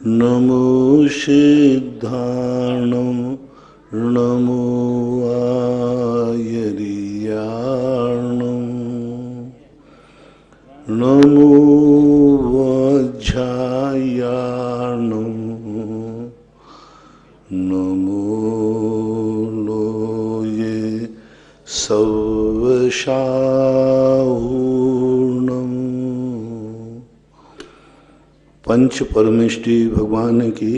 नमो सिद्धाणं नमो आयर्याणं नमो वज्रायाणं नमो लोये सर्वशाहूर्णम्। पंच परमेष्टि भगवान की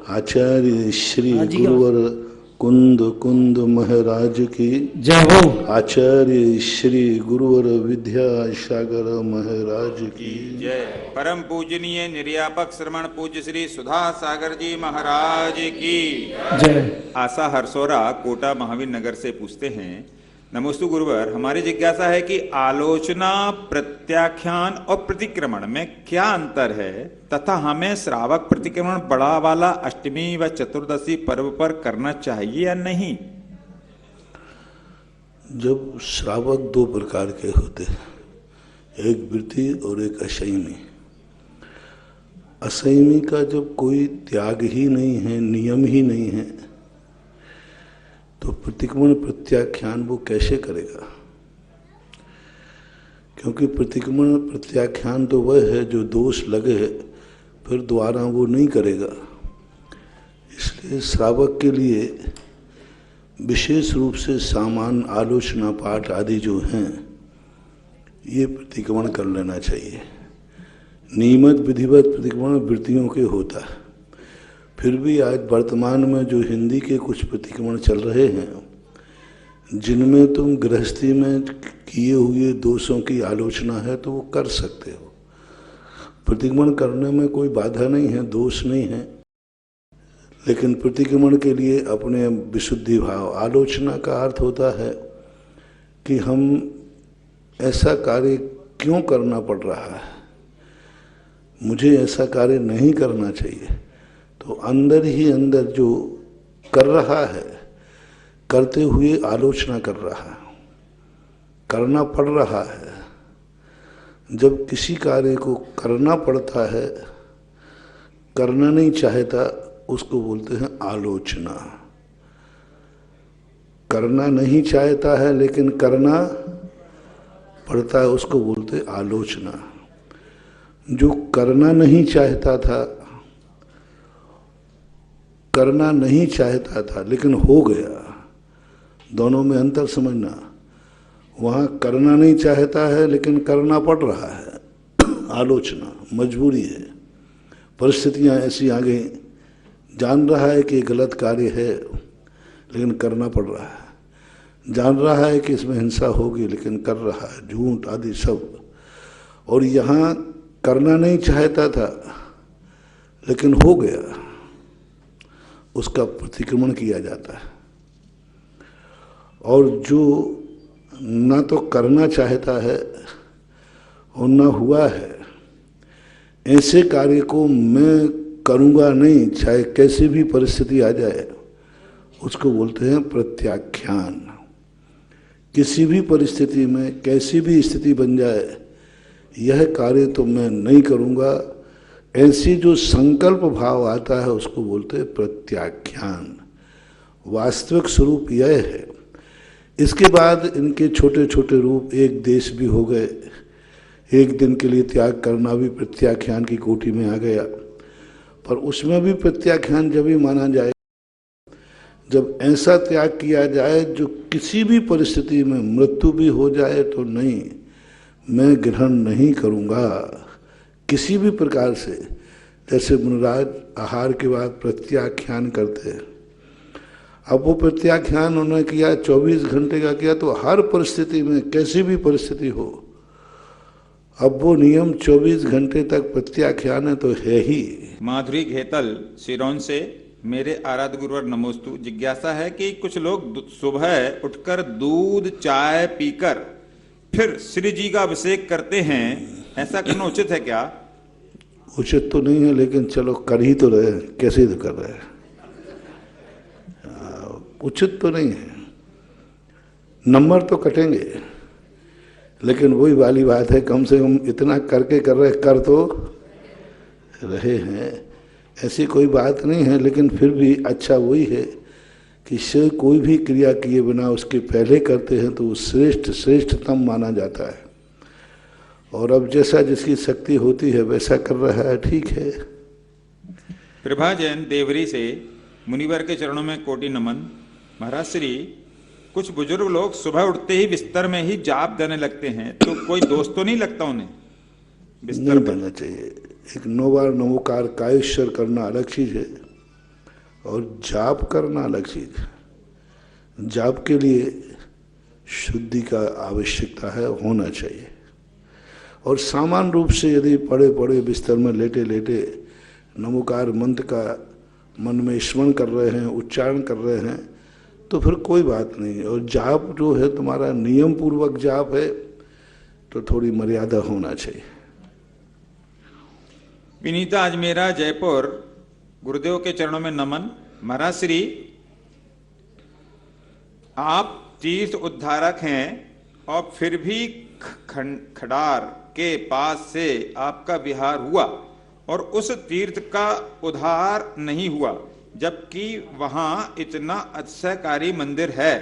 आचार्य श्री गुरुवर कुंद कुंद महाराज की जय हो। आचार्य श्री गुरुवर विद्यासागर महाराज की जय। परम पूजनीय निर्यापक श्रमण पूज्य श्री सुधा सागर जी महाराज की जय। आशा हरसोरा कोटा महावीर नगर से पूछते हैं, नमोस्तु गुरुवर, हमारी जिज्ञासा है कि आलोचना, प्रत्याख्यान और प्रतिक्रमण में क्या अंतर है तथा हमें श्रावक प्रतिक्रमण बड़ा वाला अष्टमी व चतुर्दशी पर्व पर करना चाहिए या नहीं? जब श्रावक दो प्रकार के होते हैं, एक वृत्ति और एक असंयमी। असंयमी का जब कोई त्याग ही नहीं है, नियम ही नहीं है, तो प्रतिक्रमण प्रत्याख्यान वो कैसे करेगा? क्योंकि प्रतिक्रमण प्रत्याख्यान तो वह है जो दोष लगे फिर दोबारा वो नहीं करेगा। इसलिए श्रावक के लिए विशेष रूप से सामान्य आलोचना पाठ आदि जो हैं ये प्रतिक्रमण कर लेना चाहिए। नियमित विधिवत प्रतिक्रमण वृत्तियों के होता है। फिर भी आज वर्तमान में जो हिंदी के कुछ प्रतिक्रमण चल रहे हैं जिनमें तुम गृहस्थी में किए हुए दोषों की आलोचना है तो वो कर सकते हो। प्रतिक्रमण करने में कोई बाधा नहीं है, दोष नहीं है, लेकिन प्रतिक्रमण के लिए अपने विशुद्धि भाव। आलोचना का अर्थ होता है कि हम ऐसा कार्य क्यों करना पड़ रहा है, मुझे ऐसा कार्य नहीं करना चाहिए। तो अंदर ही अंदर जो कर रहा है, करते हुए आलोचना कर रहा है, करना पड़ रहा है। जब किसी कार्य को करना पड़ता है, करना नहीं चाहता, उसको बोलते हैं आलोचना। करना नहीं चाहता है लेकिन करना पड़ता है, उसको बोलते हैं आलोचना। जो करना नहीं चाहता था, करना नहीं चाहता था लेकिन हो गया, दोनों में अंतर समझना। वहाँ करना नहीं चाहता है लेकिन करना पड़ रहा है, आलोचना, मजबूरी है, परिस्थितियाँ ऐसी आ गई, जान रहा है कि गलत कार्य है लेकिन करना पड़ रहा है, जान रहा है कि इसमें हिंसा होगी लेकिन कर रहा है, झूठ आदि सब। और यहाँ करना नहीं चाहता था लेकिन हो गया, उसका प्रतिक्रमण किया जाता है। और जो ना तो करना चाहता है और ना हुआ है, ऐसे कार्य को मैं करूँगा नहीं, चाहे कैसी भी परिस्थिति आ जाए, उसको बोलते हैं प्रत्याख्यान। किसी भी परिस्थिति में कैसी भी स्थिति बन जाए, यह कार्य तो मैं नहीं करूँगा, ऐसी जो संकल्प भाव आता है उसको बोलते हैं प्रत्याख्यान। वास्तविक स्वरूप यह है। इसके बाद इनके छोटे छोटे रूप, एक देश भी हो गए, एक दिन के लिए त्याग करना भी प्रत्याख्यान की कोटि में आ गया। पर उसमें भी प्रत्याख्यान जब भी माना जाए जब ऐसा त्याग किया जाए जो किसी भी परिस्थिति में मृत्यु भी हो जाए तो नहीं, मैं ग्रहण नहीं करूँगा किसी भी प्रकार से। जैसे मुनिराज आहार के बाद प्रत्याख्यान करते हैं। अब वो प्रत्याख्यान उन्होंने किया, 24 घंटे का किया, तो हर परिस्थिति में कैसी भी परिस्थिति हो, अब वो नियम 24 घंटे तक प्रत्याख्यान है तो है ही। माधुरी घेतल सिरोन से, मेरे आराध्य गुरुवर नमोस्तु। जिज्ञासा है कि कुछ लोग सुबह उठकर दूध चाय पीकर फिर श्री जी का अभिषेक करते हैं, ऐसा करना उचित है क्या? उचित तो नहीं है, लेकिन चलो कर ही तो रहे, कैसे तो कर रहे हैं, उचित तो नहीं है। नंबर तो कटेंगे, लेकिन वही वाली बात है, कम से कम इतना करके कर तो रहे हैं। ऐसी कोई बात नहीं है, लेकिन फिर भी अच्छा वही है कि से कोई भी क्रिया किए बिना उसके पहले करते हैं तो श्रेष्ठतम माना जाता है। और अब जैसा जिसकी शक्ति होती है वैसा कर रहा है, ठीक है। प्रभा जैन देवरी से मुनिवर के चरणों में कोटि नमन। महाराज श्री, कुछ बुजुर्ग लोग सुबह उठते ही बिस्तर में ही जाप देने लगते हैं, तो कोई दोष तो नहीं लगता उन्हें बिस्तर नहीं पर? देना चाहिए। एक 9 बार नमोकार कायेश्वर करना अलग चीज है और जाप करना अलग चीज है। जाप के लिए शुद्धि का आवश्यकता है, होना चाहिए। और सामान्य रूप से यदि पड़े पड़े बिस्तर में लेटे लेटे नमोकार मंत्र का मन में स्मरण कर रहे हैं, उच्चारण कर रहे हैं, तो फिर कोई बात नहीं। और जाप जो है तुम्हारा नियम पूर्वक जाप है तो थोड़ी मर्यादा होना चाहिए। विनीता अजमेरा जयपुर, गुरुदेव के चरणों में नमन। महाराज श्री, आप तीर्थ उद्धारक हैं और फिर भी खडार के पास से आपका विहार हुआ और उस तीर्थ का उद्धार नहीं हुआ, जबकि वहां इतना अतिशयकारी मंदिर है,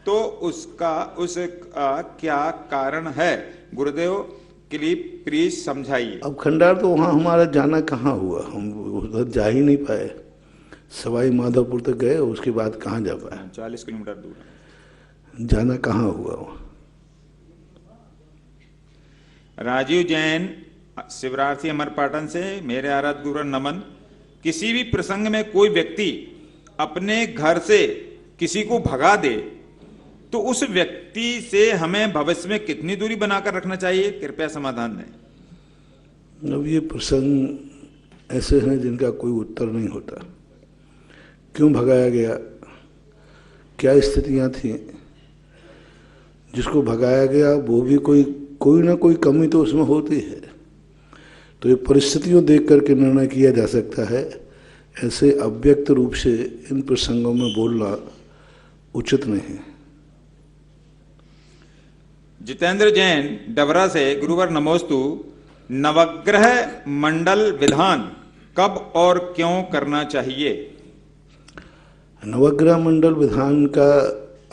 तो उसका क्या कारण है? गुरुदेव के लिए प्लीज समझाइए। अब खंडार तो वहाँ हमारा जाना कहाँ हुआ, हम उधर जा ही नहीं पाए। सवाई माधोपुर तक गए, उसके बाद कहाँ जा पाए? 40 किलोमीटर दूर। जाना कहाँ हुआ वहाँ? राजीव जैन शिवरार्थी अमरपाटन से, मेरे आराध्य गुरु नमन। किसी भी प्रसंग में कोई व्यक्ति अपने घर से किसी को भगा दे तो उस व्यक्ति से हमें भविष्य में कितनी दूरी बनाकर रखना चाहिए? कृपया समाधान दें। अब ये प्रसंग ऐसे हैं जिनका कोई उत्तर नहीं होता। क्यों भगाया गया, क्या स्थितियां थी, जिसको भगाया गया वो भी कोई ना कोई कमी तो उसमें होती है। तो ये परिस्थितियों देख करके निर्णय किया जा सकता है। ऐसे अव्यक्त रूप से इन प्रसंगों में बोलना उचित नहीं है। जितेंद्र जैन डबरा से, गुरुवर नमोस्तु। नवग्रह मंडल विधान कब और क्यों करना चाहिए? नवग्रह मंडल विधान का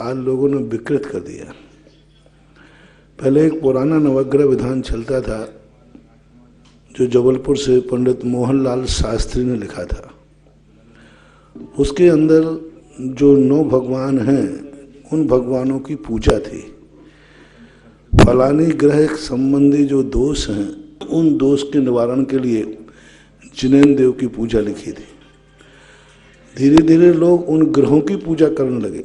आज लोगों ने विकृत कर दिया। पहले एक पुराना नवग्रह विधान चलता था जो जबलपुर से पंडित मोहनलाल शास्त्री ने लिखा था। उसके अंदर जो 9 भगवान हैं उन भगवानों की पूजा थी। फलानी ग्रह संबंधी जो दोष हैं उन दोष के निवारण के लिए जिनेन्द्र देव की पूजा लिखी थी। धीरे धीरे लोग उन ग्रहों की पूजा करने लगे।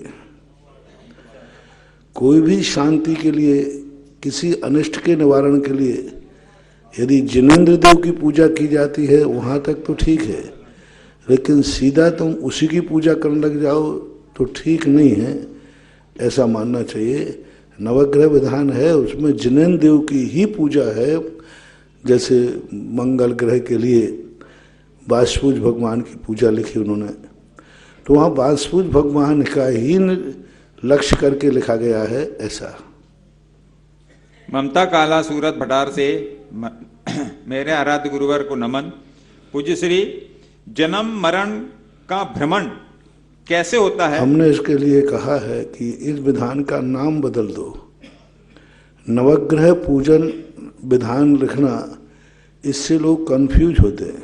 कोई भी शांति के लिए, किसी अनिष्ट के निवारण के लिए यदि जिनेन्द्र देव की पूजा की जाती है वहाँ तक तो ठीक है, लेकिन सीधा तुम उसी की पूजा करने लग जाओ तो ठीक नहीं है, ऐसा मानना चाहिए। नवग्रह विधान है, उसमें जिनेन्द्र देव की ही पूजा है। जैसे मंगल ग्रह के लिए वासुदेव भगवान की पूजा लिखी उन्होंने, तो वहाँ वासुदेव भगवान का ही लक्ष्य करके लिखा गया है। ऐसा ममता काला सूरत भटार से, मेरे आराध्य गुरुवर को नमन। पूज्य श्री, जन्म मरण का भ्रमण कैसे होता है? हमने इसके लिए कहा है कि इस विधान का नाम बदल दो। नवग्रह पूजन विधान लिखना, इससे लोग कंफ्यूज होते हैं,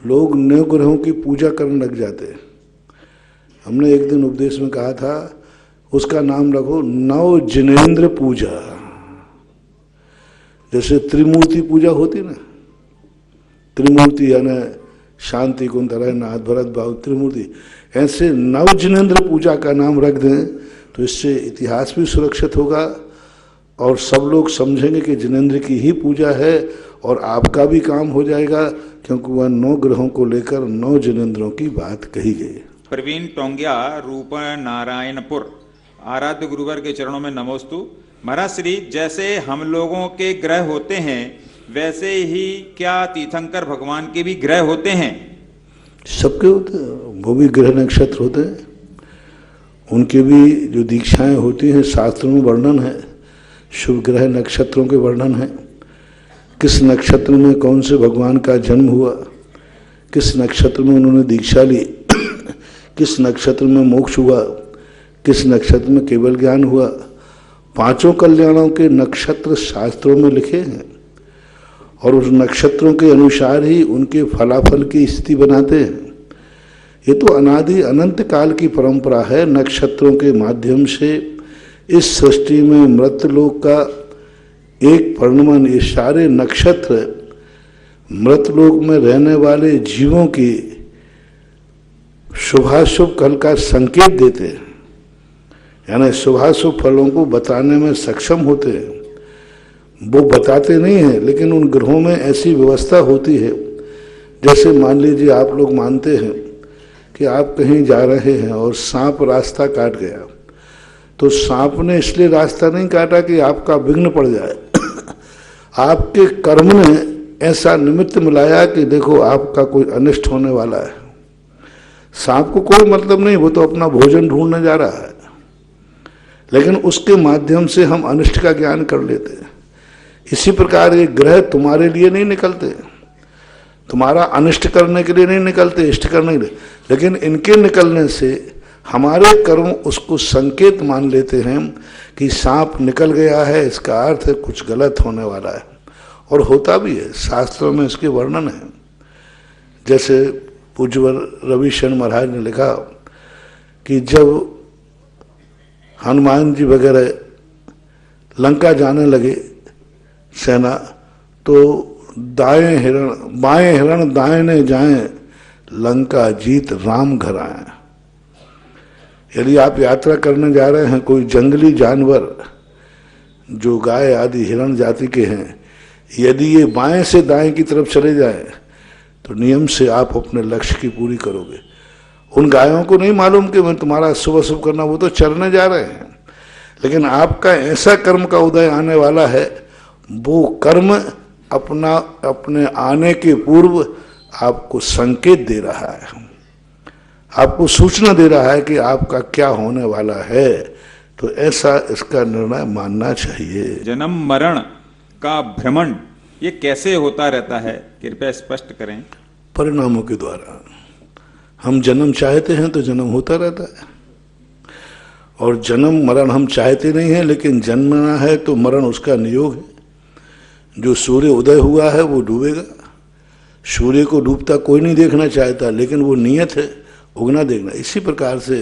लोग नवग्रहों की पूजा करने लग जाते हैं। हमने एक दिन उपदेश में कहा था उसका नाम रखो नव जिनेन्द्र पूजा। जैसे त्रिमूर्ति पूजा होती ना, त्रिमूर्ति यानी शांति कुंतलय नाथ भरत बाहु त्रिमूर्ति, ऐसे नव जिनेन्द्र पूजा का नाम रख दें तो इससे इतिहास भी सुरक्षित होगा और सब लोग समझेंगे कि जिनेन्द्र की ही पूजा है और आपका भी काम हो जाएगा, क्योंकि वह 9 ग्रहों को लेकर 9 जिनेन्द्रों की बात कही गई। प्रवीण टोंगिया, रूप नारायणपुर, आराध्य गुरुवर के चरणों में नमोस्तु। महाराज श्री, जैसे हम लोगों के ग्रह होते हैं वैसे ही क्या तीर्थंकर भगवान के भी ग्रह होते हैं? सबके होते हैं, वो भी ग्रह नक्षत्र होते हैं, उनके भी जो दीक्षाएं होती हैं शास्त्रों में वर्णन है। शुभ ग्रह नक्षत्रों के वर्णन है, किस नक्षत्र में कौन से भगवान का जन्म हुआ, किस नक्षत्र में उन्होंने दीक्षा ली, किस नक्षत्र में मोक्ष हुआ, किस नक्षत्र में केवल ज्ञान हुआ। पांचों कल्याणों के नक्षत्र शास्त्रों में लिखे हैं और उस नक्षत्रों के अनुसार ही उनके फलाफल की स्थिति बनाते हैं। ये तो अनादि अनंत काल की परंपरा है। नक्षत्रों के माध्यम से इस सृष्टि में मृतलोक का एक परिणमन, ये सारे नक्षत्र मृतलोक में रहने वाले जीवों की शुभाशुभ कल का संकेत देते हैं, यानी शुभाशुभ फलों को बताने में सक्षम होते हैं। वो बताते नहीं हैं, लेकिन उन ग्रहों में ऐसी व्यवस्था होती है। जैसे मान लीजिए आप लोग मानते हैं कि आप कहीं जा रहे हैं और सांप रास्ता काट गया, तो सांप ने इसलिए रास्ता नहीं काटा कि आपका विघ्न पड़ जाए। आपके कर्म ने ऐसा निमित्त मिलाया कि देखो आपका कोई अनिष्ट होने वाला है। सांप को कोई मतलब नहीं, वो तो अपना भोजन ढूंढने जा रहा है, लेकिन उसके माध्यम से हम अनिष्ट का ज्ञान कर लेते हैं। इसी प्रकार ये ग्रह तुम्हारे लिए नहीं निकलते, तुम्हारा अनिष्ट करने के लिए नहीं निकलते, इष्ट करने के लिए, लेकिन इनके निकलने से हमारे कर्म उसको संकेत मान लेते हैं कि सांप निकल गया है, इसका अर्थ है कुछ गलत होने वाला है। और होता भी है, शास्त्रों में इसके वर्णन है। जैसे पूज्यवर रविशरण महाराज ने लिखा कि जब हनुमान जी वगैरह लंका जाने लगे सेना, तो बाएं हिरण दाएं जाएं, लंका जीत राम घर आए। यदि आप यात्रा करने जा रहे हैं, कोई जंगली जानवर जो गाय आदि हिरण जाति के हैं, यदि ये बाएं से दाएं की तरफ चले जाए तो नियम से आप अपने लक्ष्य की पूरी करोगे। उन गायों को नहीं मालूम कि मैं तुम्हारा शुभ अशुभ करना, वो तो चरने जा रहे हैं, लेकिन आपका ऐसा कर्म का उदय आने वाला है, वो कर्म अपने आने के पूर्व आपको संकेत दे रहा है, आपको सूचना दे रहा है कि आपका क्या होने वाला है। तो ऐसा इसका निर्णय मानना चाहिए। जन्म मरण का भ्रमण ये कैसे होता रहता है, कृपया स्पष्ट करें। परिणामों के द्वारा। हम जन्म चाहते हैं तो जन्म होता रहता है, और जन्म मरण हम चाहते नहीं हैं, लेकिन जन्मना है तो मरण उसका नियोग है। जो सूर्य उदय हुआ है वो डूबेगा। सूर्य को डूबता कोई नहीं देखना चाहता, लेकिन वो नियत है उगना देखना। इसी प्रकार से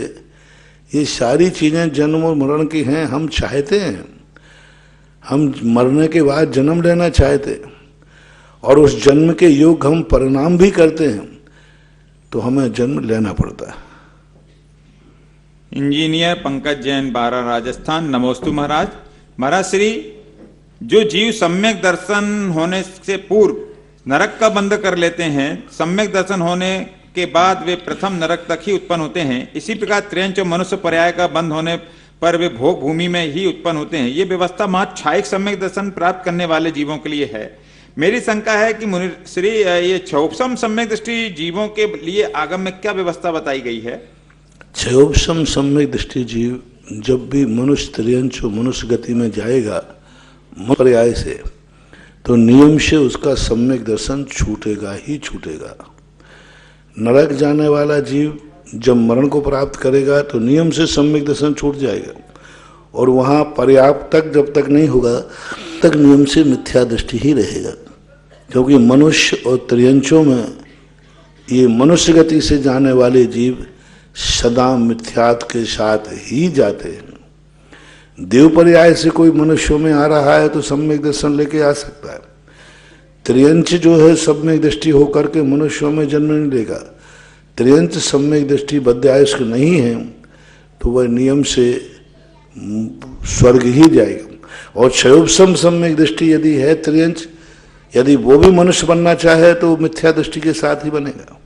ये सारी चीज़ें जन्म और मरण की हैं। हम चाहते हैं, हम मरने के बाद जन्म लेना चाहते हैं, और उस जन्म के योग हम परिणाम भी करते हैं, तो हमें जन्म लेना पड़ता है। इंजीनियर पंकज जैन, बारा, राजस्थान। नमोस्तु महाराज। महाराज श्री, जो जीव सम्यक दर्शन होने से पूर्व नरक का बंध कर लेते हैं, सम्यक दर्शन होने के बाद वे प्रथम नरक तक ही उत्पन्न होते हैं। इसी प्रकार त्र्यंच और मनुष्य पर्याय का बंध होने पर वे भोग भूमि में ही उत्पन्न होते हैं। ये व्यवस्था मात्र क्षायिक सम्यक दर्शन प्राप्त करने वाले जीवों के लिए है। मेरी शंका है कि मुनि श्री, ये क्षयोपम सम्यक दृष्टि जीवों के लिए आगम में क्या व्यवस्था बताई गई है? क्षयोपम सम्यक दृष्टि जीव जब भी मनुष्य त्रियंच मनुष्य गति में जाएगा पर्याय से, तो नियम से उसका सम्यक दर्शन छूटेगा ही छूटेगा। नरक जाने वाला जीव जब मरण को प्राप्त करेगा तो नियम से सम्यक दर्शन छूट जाएगा, और वहाँ पर्याप्त तक जब तक नहीं होगा तक नियम से मिथ्या दृष्टि ही रहेगा। क्योंकि मनुष्य और त्रियंचों में ये मनुष्य गति से जाने वाले जीव सदा मिथ्यात्व के साथ ही जाते हैं। देव पर्याय से कोई मनुष्यों में आ रहा है तो सम्यक दर्शन लेके आ सकता है। त्रियंच जो है सम्यक दृष्टि होकर के मनुष्यों में जन्म नहीं लेगा। त्रियंच सम्यक दृष्टि बद्यायुष्क नहीं है तो वह नियम से स्वर्ग ही जाएगा। और क्षयोपम सम्यक दृष्टि यदि है त्रियंच, यदि वो भी मनुष्य बनना चाहे तो मिथ्या दृष्टि के साथ ही बनेगा।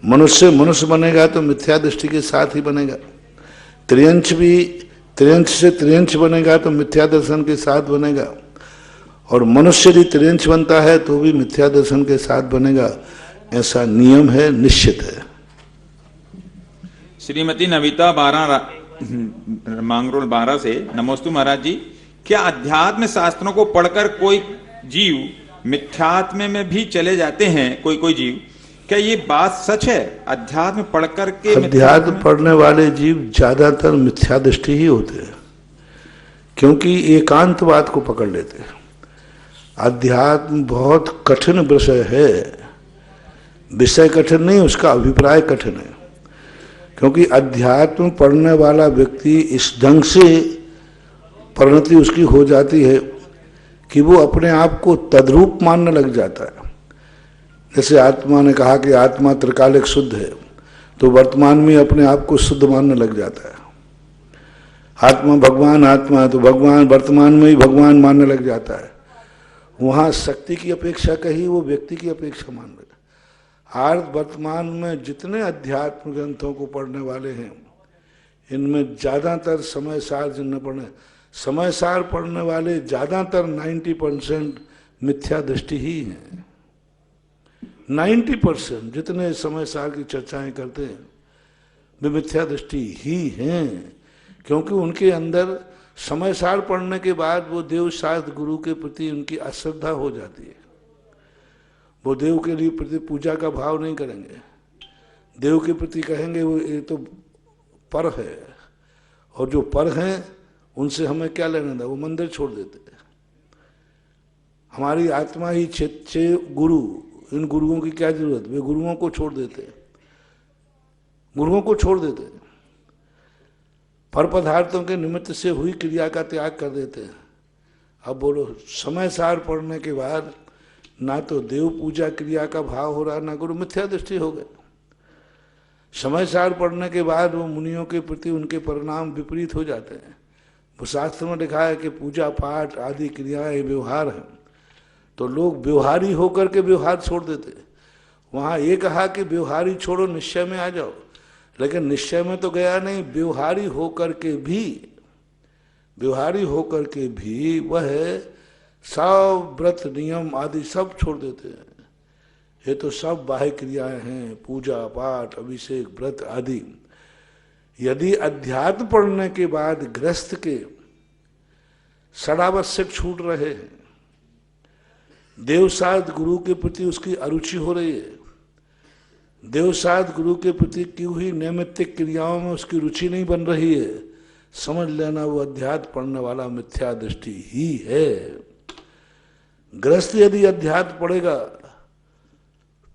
मनुष्य मनुष्य बनेगा तो मिथ्या दृष्टि के साथ ही बनेगा। त्रियंच भी त्रियंच से त्रियंच बनेगा तो मिथ्या दर्शन के साथ बनेगा, और मनुष्य यदि त्रियंच बनता है तो भी मिथ्या दर्शन के साथ बनेगा। ऐसा नियम है, निश्चित है। श्रीमती नविता, 12 मांगरोल 12 से। नमोस्तु महाराज जी। क्या अध्यात्म शास्त्रों को पढ़कर कोई जीव मिथ्यात्म में भी चले जाते हैं? कोई कोई जीव, क्या ये बात सच है? अध्यात्म पढ़कर के अध्यात्म पढ़ने वाले जीव ज्यादातर मिथ्या दृष्टि ही होते हैं, क्योंकि एकांतवाद को पकड़ लेते हैं। अध्यात्म बहुत कठिन विषय है, विषय कठिन नहीं, उसका अभिप्राय कठिन है। क्योंकि अध्यात्म पढ़ने वाला व्यक्ति इस ढंग से परिणति उसकी हो जाती है कि वो अपने आप को तद्रूप मानने लग जाता है। जैसे आत्मा ने कहा कि आत्मा त्रिकालिक शुद्ध है, तो वर्तमान में अपने आप को शुद्ध मानने लग जाता है। आत्मा आत्मा है, तो भगवान वर्तमान में ही भगवान मानने लग जाता है। वहाँ शक्ति की अपेक्षा कही, वो व्यक्ति की अपेक्षा मान रहे। आज वर्तमान में जितने अध्यात्म ग्रंथों को पढ़ने वाले हैं, इनमें ज़्यादातर समय सार जिन पढ़ने, समय सार पढ़ने वाले ज़्यादातर 90% मिथ्या दृष्टि ही हैं। 90% जितने समय सार की चर्चाएं करते हैं वे मिथ्या दृष्टि ही हैं, क्योंकि उनके अंदर समय सार पढ़ने के बाद वो देव शास्त्र गुरु के प्रति उनकी अश्रद्धा हो जाती है। वो देव के लिए प्रति पूजा का भाव नहीं करेंगे, देव के प्रति कहेंगे वो ये तो पर है, और जो पर हैं उनसे हमें क्या लेना था, वो मंदिर छोड़ देते हैं। हमारी आत्मा ही छह गुरु, इन गुरुओं की क्या जरूरत, वे गुरुओं को छोड़ देते हैं, गुरुओं को छोड़ देते हैं। पर पदार्थों के निमित्त से हुई क्रिया का त्याग कर देते हैं। अब बोलो, समय सार पढ़ने के बाद ना तो देव पूजा क्रिया का भाव हो रहा, ना गुरु, मिथ्या दृष्टि हो गए। समय सार पढ़ने के बाद वो मुनियों के प्रति उनके परिणाम विपरीत हो जाते हैं। वो शास्त्र में लिखा है कि पूजा पाठ आदि क्रियाएं व्यवहार हैं, तो लोग व्यवहारी होकर के व्यवहार छोड़ देते। वहाँ ये कहा कि व्यवहारी छोड़ो, निश्चय में आ जाओ, लेकिन निश्चय में तो गया नहीं, व्यवहारी होकर के भी वह सब व्रत नियम आदि सब छोड़ देते हैं। ये तो सब बाह्य क्रियाएं हैं, पूजा पाठ अभिषेक व्रत आदि। यदि अध्यात्म पढ़ने के बाद गृहस्थ के सदावश्यक छूट रहे हैं, देवसाद गुरु के प्रति उसकी अरुचि हो रही है, देवसाद गुरु के प्रति की हुई नैमित्तिक क्रियाओं में उसकी रुचि नहीं बन रही है, समझ लेना वो अध्यात्म पढ़ने वाला मिथ्या दृष्टि ही है। गृहस्थ यदि अध्यात्म पढ़ेगा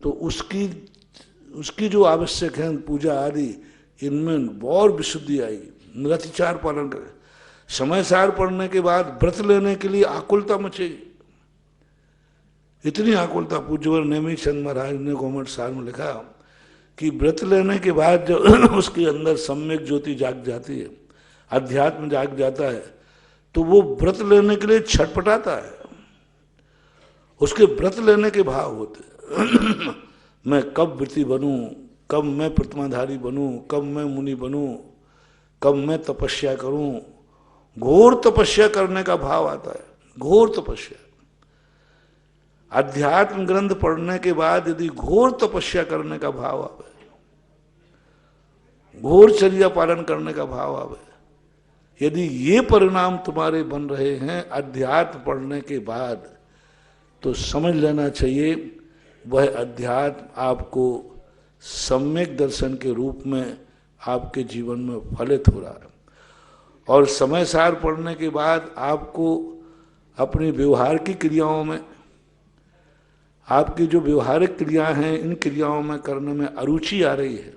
तो उसकी जो आवश्यक है पूजा आदि, इनमें और विशुद्धि आई, निरतिचार पालन करे। समय सार पढ़ने के बाद व्रत लेने के लिए आकुलता मचेगी, इतनी आकुलता। पूज्यवर नेमी चंद महाराज ने गवर्नमेंट सार में लिखा कि व्रत लेने के बाद जो उसके अंदर सम्यक ज्योति जाग जाती है, अध्यात्म जाग जाता है, तो वो व्रत लेने के लिए छटपटाता है। उसके व्रत लेने के भाव होते मैं कब व्रती बनूं, कब मैं प्रतिमाधारी बनूं, कब मैं मुनि बनूं, कब मैं तपस्या करूं। घोर तपस्या करने का भाव आता है, घोर तपस्या। अध्यात्म ग्रंथ पढ़ने के बाद यदि घोर तपस्या करने का भाव आवे, घोर चर्या पालन करने का भाव आवे, यदि ये परिणाम तुम्हारे बन रहे हैं अध्यात्म पढ़ने के बाद, तो समझ लेना चाहिए वह अध्यात्म आपको सम्यक दर्शन के रूप में आपके जीवन में फलित हो रहा है। और समय सार पढ़ने के बाद आपको अपनी व्यवहार की क्रियाओं में, आपकी जो व्यवहारिक क्रियाएं हैं, इन क्रियाओं में करने में अरुचि आ रही है,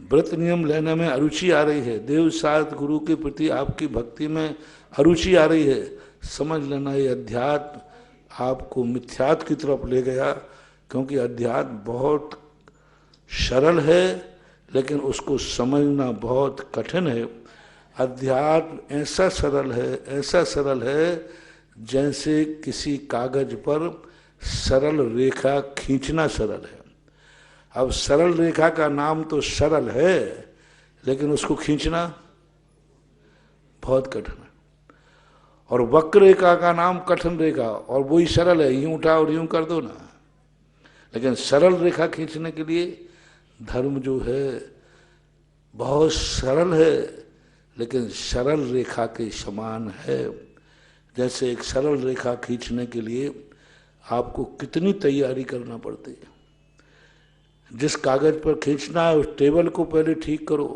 व्रत नियम लेने में अरुचि आ रही है, देव साथ गुरु के प्रति आपकी भक्ति में अरुचि आ रही है, समझ लेना ये अध्यात्म आपको मिथ्यात्व की तरफ ले गया। क्योंकि अध्यात्म बहुत सरल है, लेकिन उसको समझना बहुत कठिन है। अध्यात्म ऐसा सरल है जैसे किसी कागज पर सरल रेखा खींचना सरल है। अब सरल रेखा का नाम तो सरल है, लेकिन उसको खींचना बहुत कठिन है। और वक्र रेखा का नाम कठिन रेखा, और वही सरल है, यूं उठा और यूं कर दो ना। लेकिन सरल रेखा खींचने के लिए धर्म जो है बहुत सरल है, लेकिन सरल रेखा के समान है। जैसे एक सरल रेखा खींचने के लिए आपको कितनी तैयारी करना पड़ती है। जिस कागज पर खींचना है उस टेबल को पहले ठीक करो,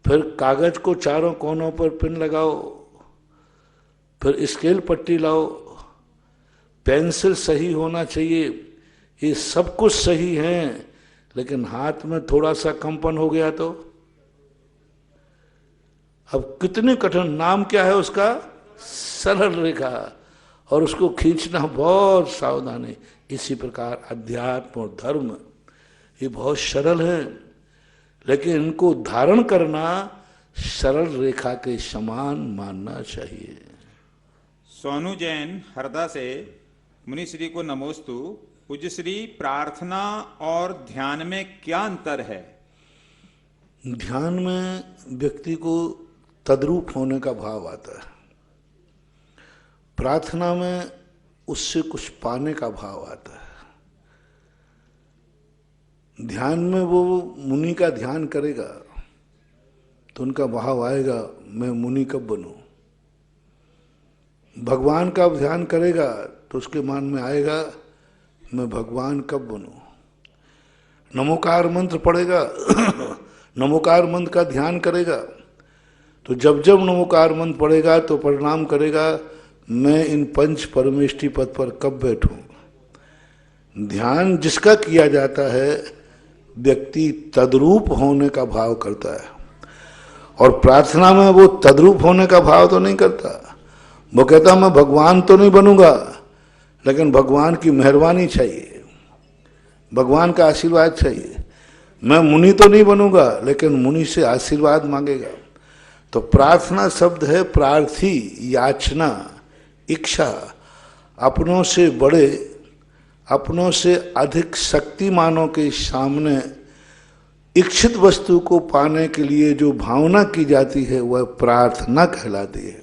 फिर कागज को चारों कोनों पर पिन लगाओ, फिर स्केल पट्टी लाओ, पेंसिल सही होना चाहिए। ये सब कुछ सही है, लेकिन हाथ में थोड़ा सा कंपन हो गया तो अब कितनी कठिन। नाम क्या है उसका? सरल रेखा। और उसको खींचना बहुत सावधानी। इसी प्रकार अध्यात्म और धर्म ये बहुत सरल है, लेकिन इनको धारण करना सरल रेखा के समान मानना चाहिए। सोनू जैन हरदा से मुनि श्री को नमोस्तु। पूज्य श्री, प्रार्थना और ध्यान में क्या अंतर है? ध्यान में व्यक्ति को तद्रूप होने का भाव आता है, प्रार्थना में उससे कुछ पाने का भाव आता है। ध्यान में वो मुनि का ध्यान करेगा तो उनका भाव आएगा, मैं मुनि कब बनूं। भगवान का ध्यान करेगा तो उसके मन में आएगा, मैं भगवान कब बनूं। नमोकार मंत्र पढ़ेगा नमोकार मंत्र का ध्यान करेगा तो जब जब नमोकार मंत्र पढ़ेगा तो प्रणाम करेगा, मैं इन पंच परमेष्टि पद पर कब बैठूं। ध्यान जिसका किया जाता है व्यक्ति तद्रूप होने का भाव करता है, और प्रार्थना में वो तद्रूप होने का भाव तो नहीं करता। वो कहता मैं भगवान तो नहीं बनूंगा, लेकिन भगवान की मेहरबानी चाहिए, भगवान का आशीर्वाद चाहिए। मैं मुनि तो नहीं बनूंगा, लेकिन मुनि से आशीर्वाद मांगेगा। तो प्रार्थना शब्द है प्रार्थी, याचना, इच्छा। अपनों से बड़े, अपनों से अधिक शक्तिमानों के सामने इच्छित वस्तु को पाने के लिए जो भावना की जाती है वह प्रार्थना कहलाती है।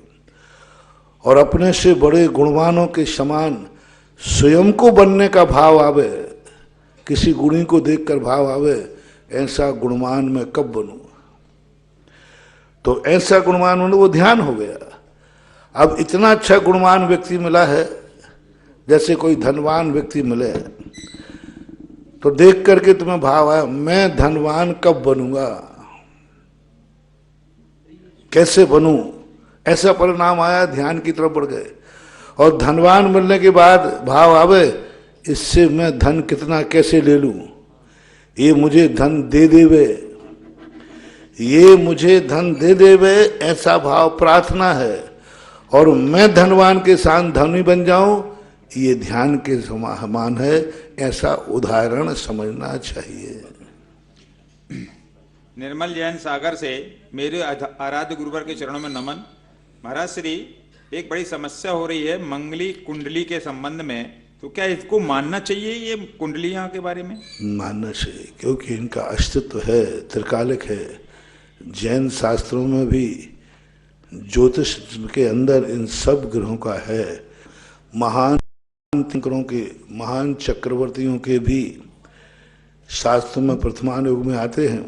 और अपने से बड़े गुणवानों के समान स्वयं को बनने का भाव आवे, किसी गुणी को देखकर भाव आवे, ऐसा गुणवान मैं कब बनूं। तो ऐसा गुणवान होने वो ध्यान हो गया। अब इतना अच्छा गुणवान व्यक्ति मिला है, जैसे कोई धनवान व्यक्ति मिले तो देख करके तुम्हें भाव आया, मैं धनवान कब बनूंगा, कैसे बनूं। ऐसा परिणाम आया, ध्यान की तरफ बढ़ गए। और धनवान मिलने के बाद भाव आवे, इससे मैं धन कितना कैसे ले लूं, ये मुझे धन दे देवे, ये मुझे धन दे देवे, ऐसा भाव प्रार्थना है। और मैं धनवान के साथ धनी बन जाऊं, ये ध्यान के समान है। ऐसा उदाहरण समझना चाहिए। निर्मल जैन सागर से मेरे आराध्य गुरुवर के चरणों में नमन। महाराज श्री, एक बड़ी समस्या हो रही है मंगली कुंडली के संबंध में, तो क्या इसको मानना चाहिए, ये कुंडलियां के बारे में? मानना चाहिए, क्योंकि इनका अस्तित्व है, त्रिकालिक है। जैन शास्त्रों में भी ज्योतिष के अंदर इन सब ग्रहों का है। महान तीर्थंकरों के, महान चक्रवर्तियों के भी शास्त्र में प्रथमान युग में आते हैं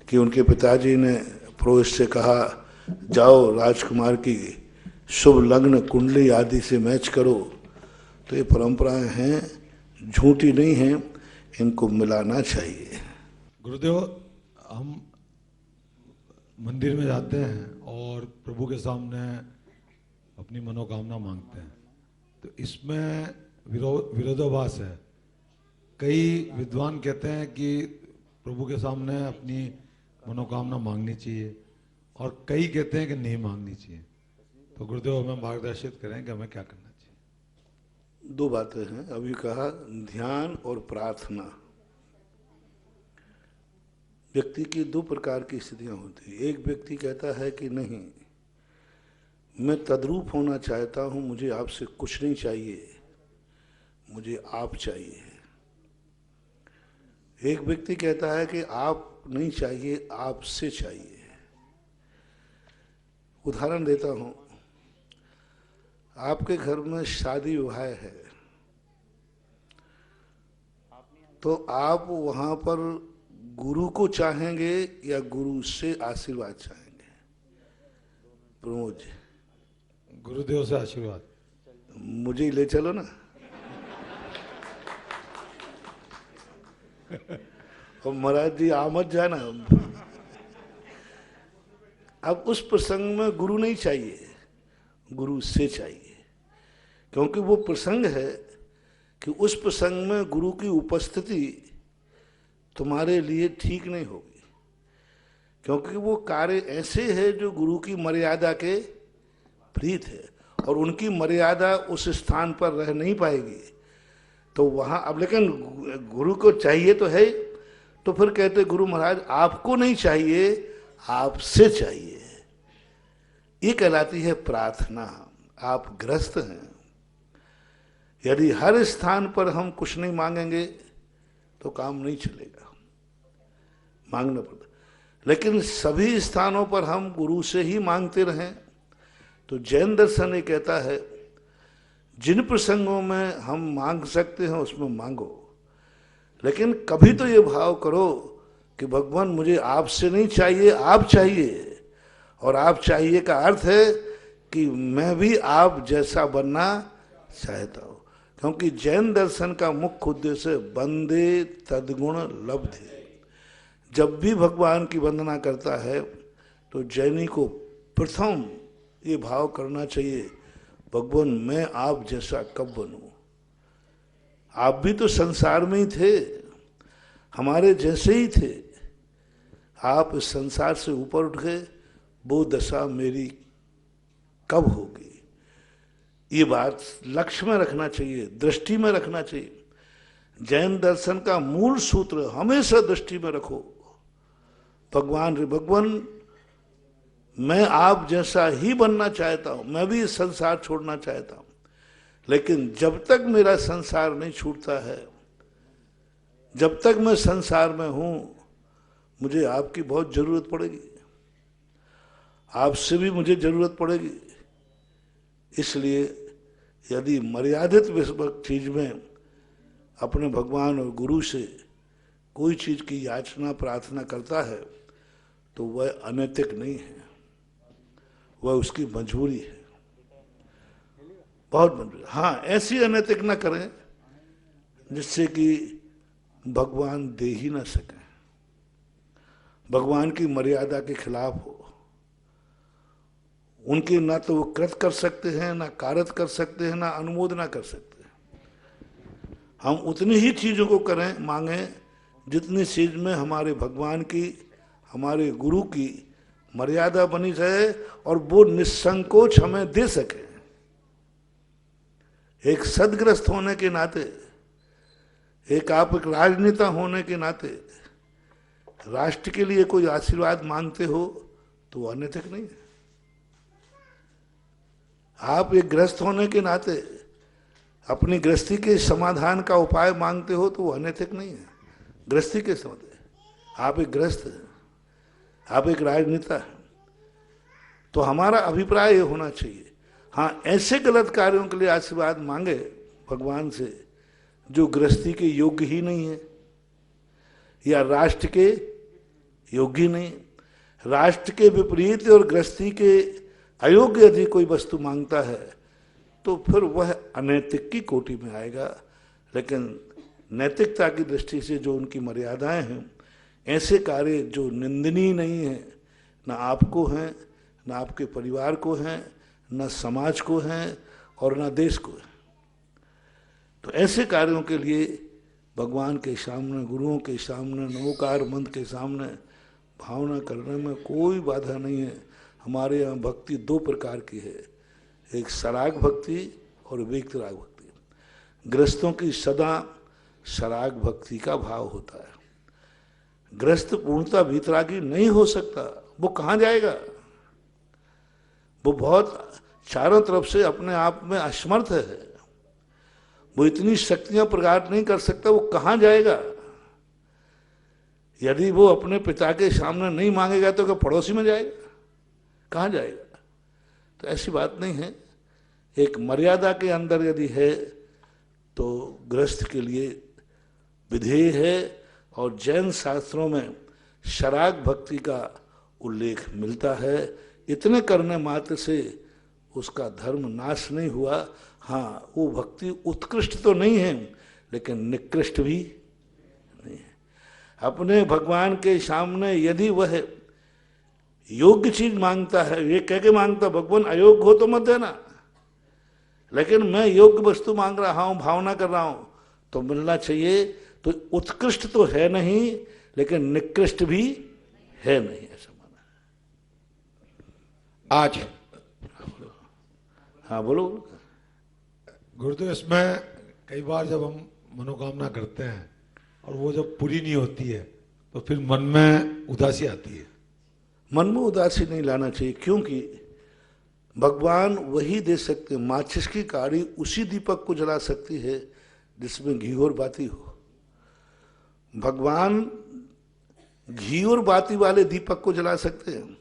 कि उनके पिताजी ने पुरोहित से कहा, जाओ राजकुमार की शुभ लग्न कुंडली आदि से मैच करो। तो ये परंपराएं हैं, झूठी नहीं हैं, इनको मिलाना चाहिए। गुरुदेव, हम मंदिर में जाते हैं और प्रभु के सामने अपनी मनोकामना मांगते हैं, तो इसमें विरोधाभास है। कई विद्वान कहते हैं कि प्रभु के सामने अपनी मनोकामना मांगनी चाहिए, और कई कहते हैं कि नहीं मांगनी चाहिए। तो गुरुदेव हमें मार्गदर्शित करें कि हमें क्या करना चाहिए। दो बातें हैं, अभी कहा ध्यान और प्रार्थना। व्यक्ति की दो प्रकार की स्थितियां होती हैं। एक व्यक्ति कहता है कि नहीं, मैं तद्रूप होना चाहता हूं, मुझे आपसे कुछ नहीं चाहिए, मुझे आप चाहिए। एक व्यक्ति कहता है कि आप नहीं चाहिए, आपसे चाहिए। उदाहरण देता हूं, आपके घर में शादी विवाह है, तो आप वहां पर गुरु को चाहेंगे या गुरु से आशीर्वाद चाहेंगे? प्रमोद जी, गुरुदेव से आशीर्वाद। मुझे ही ले चलो ना। और महाराज जी आमद जाना। अब उस प्रसंग में गुरु नहीं चाहिए, गुरु से चाहिए, क्योंकि वो प्रसंग है कि उस प्रसंग में गुरु की उपस्थिति तुम्हारे लिए ठीक नहीं होगी, क्योंकि वो कार्य ऐसे है जो गुरु की मर्यादा के प्रीत है, और उनकी मर्यादा उस स्थान पर रह नहीं पाएगी। तो वहाँ अब लेकिन गुरु को चाहिए तो है, तो फिर कहते गुरु महाराज आपको नहीं चाहिए, आपसे चाहिए। ये कहलाती है प्रार्थना। आप ग्रस्त हैं। यदि हर स्थान पर हम कुछ नहीं मांगेंगे तो काम नहीं चलेगा, मांगना पड़ता। लेकिन सभी स्थानों पर हम गुरु से ही मांगते रहें तो जैन दर्शन ये कहता है जिन प्रसंगों में हम मांग सकते हैं उसमें मांगो, लेकिन कभी तो ये भाव करो कि भगवान मुझे आपसे नहीं चाहिए, आप चाहिए। और आप चाहिए का अर्थ है कि मैं भी आप जैसा बनना चाहता हूँ, क्योंकि जैन दर्शन का मुख्य उद्देश्य वंदे तद्गुण लब्धि। जब भी भगवान की वंदना करता है तो जैनी को प्रथम ये भाव करना चाहिए, भगवान मैं आप जैसा कब बनूं? आप भी तो संसार में ही थे, हमारे जैसे ही थे। आप इस संसार से ऊपर उठ गए, वो दशा मेरी कब होगी? ये बात लक्ष्य में रखना चाहिए, दृष्टि में रखना चाहिए। जैन दर्शन का मूल सूत्र हमेशा दृष्टि में रखो, भगवान मैं आप जैसा ही बनना चाहता हूं, मैं भी संसार छोड़ना चाहता हूं, लेकिन जब तक मेरा संसार नहीं छूटता है, जब तक मैं संसार में हूं, मुझे आपकी बहुत जरूरत पड़ेगी, आपसे भी मुझे जरूरत पड़ेगी। इसलिए यदि मर्यादित चीज में अपने भगवान और गुरु से कोई चीज की याचना प्रार्थना करता है तो वह अनैतिक नहीं है, वह उसकी मजबूरी है, बहुत मजबूरी। हाँ, ऐसी अनैतिक ना करें जिससे कि भगवान दे ही ना सके, भगवान की मर्यादा के खिलाफ हो। उनके ना तो वो कृत कर सकते हैं, ना कारत कर सकते हैं, ना अनुमोदना कर सकते हैं। हम उतनी ही चीजों को करें, मांगे जितनी चीज में हमारे भगवान की, हमारे गुरु की मर्यादा बनी रहे और वो निसंकोच हमें दे सके। एक सदग्रस्त होने के नाते, एक राजनेता होने के नाते राष्ट्र के लिए कोई आशीर्वाद मांगते हो तो अनैतिक नहीं है। आप एक ग्रस्त होने के नाते अपनी गृहस्थी के समाधान का उपाय मांगते हो तो वो अनैतिक नहीं है। गृहस्थी के समाधान, आप एक ग्रस्त हैं, आप एक राजनेता हैं, तो हमारा अभिप्राय ये होना चाहिए। हाँ, ऐसे गलत कार्यों के लिए आशीर्वाद मांगे भगवान से जो गृहस्थी के योग्य ही नहीं है या राष्ट्र के योग्य नहीं, राष्ट्र के विपरीत और गृहस्थी के अयोग्य यदि कोई वस्तु मांगता है तो फिर वह अनैतिक की कोटि में आएगा। लेकिन नैतिकता की दृष्टि से जो उनकी मर्यादाएं हैं, ऐसे कार्य जो निंदनीय नहीं है, ना आपको हैं, ना आपके परिवार को हैं, ना समाज को हैं और ना देश को है, तो ऐसे कार्यों के लिए भगवान के सामने, गुरुओं के सामने, नमोकार मंत्र के सामने भावना करने में कोई बाधा नहीं है। हमारे यहाँ भक्ति दो प्रकार की है, एक सराग भक्ति और वीतराग भक्ति। गृहस्थों की सदा सराग भक्ति का भाव होता है। गृहस्थ पूर्णता वीतरागी नहीं हो सकता, वो कहाँ जाएगा? वो बहुत चारों तरफ से अपने आप में असमर्थ है, वो इतनी शक्तियां प्रकट नहीं कर सकता, वो कहाँ जाएगा? यदि वो अपने पिता के सामने नहीं मांगेगा तो क्या पड़ोसी में जाएगा? कहाँ जाएगा? तो ऐसी बात नहीं है। एक मर्यादा के अंदर यदि है तो गृहस्थ के लिए विधेय है, और जैन शास्त्रों में शराग भक्ति का उल्लेख मिलता है। इतने करने मात्र से उसका धर्म नाश नहीं हुआ। हाँ, वो भक्ति उत्कृष्ट तो नहीं है लेकिन निकृष्ट भी नहीं है। अपने भगवान के सामने यदि वह योग्य चीज मांगता है, ये कह के मांगता भगवान अयोग्य हो तो मत देना, लेकिन मैं योग्य वस्तु मांग रहा हूं, भावना कर रहा हूं तो मिलना चाहिए। तो उत्कृष्ट तो है नहीं लेकिन निकृष्ट भी है नहीं, ऐसा माना है। आज हाँ बोलो। गुरुदेव, इसमें कई बार जब हम मनोकामना करते हैं और वो जब पूरी नहीं होती है तो फिर मन में उदासी आती है। मन में उदासी नहीं लाना चाहिए, क्योंकि भगवान वही दे सकते। माचिस की काड़ी उसी दीपक को जला सकती है जिसमें घी और बाती हो। भगवान घी और बाती वाले दीपक को जला सकते हैं।